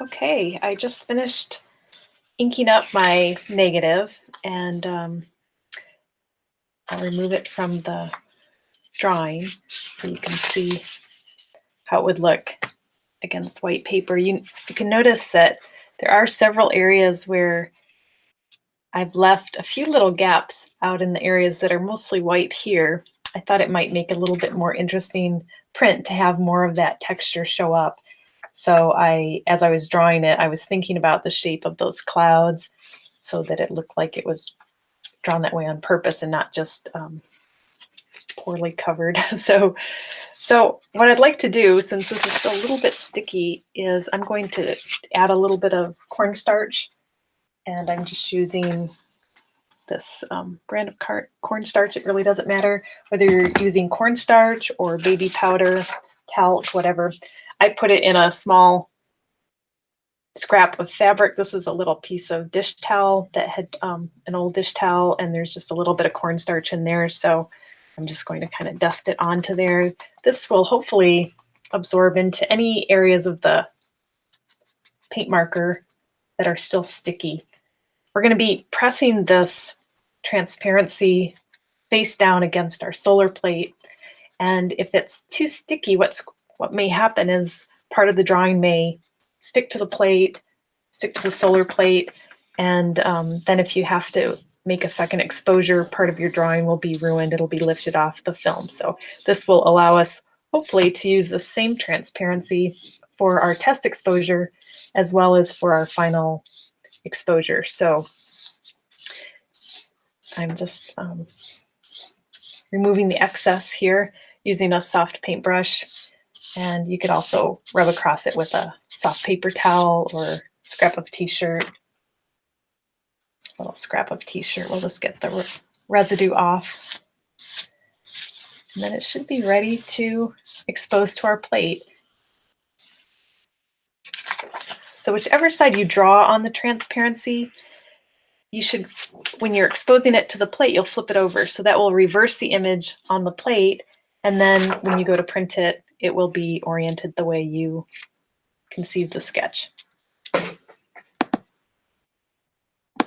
Okay, I just finished inking up my negative, and I'll remove it from the drawing so you can see how it would look against white paper. You can notice that there are several areas where I've left a few little gaps out in the areas that are mostly white here. I thought it might make a little bit more interesting print to have more of that texture show up. So as I was drawing it, I was thinking about the shape of those clouds so that it looked like it was drawn that way on purpose and not just poorly covered. So what I'd like to do, since this is still a little bit sticky, is I'm going to add a little bit of cornstarch, and I'm just using this brand of cornstarch. It really doesn't matter whether you're using cornstarch or baby powder, talc, whatever. I put it in a small scrap of fabric. This is a little piece of dish towel that had an old dish towel, and there's just a little bit of cornstarch in there. So I'm just going to kind of dust it onto there. This will hopefully absorb into any areas of the paint marker that are still sticky. We're going to be pressing this transparency face down against our solar plate. And if it's too sticky, what may happen is part of the drawing may stick to the plate, stick to the solar plate, and then if you have to make a second exposure, part of your drawing will be ruined. It'll be lifted off the film. So this will allow us, hopefully, to use the same transparency for our test exposure as well as for our final exposure. So I'm just removing the excess here using a soft paintbrush, and you could also rub across it with a soft paper towel or scrap of t-shirt. A little scrap of t-shirt. We'll just get the residue off. And then it should be ready to expose to our plate. So whichever side you draw on the transparency, you should, when you're exposing it to the plate, you'll flip it over. So that will reverse the image on the plate. And then when you go to print it, it will be oriented the way you conceived the sketch.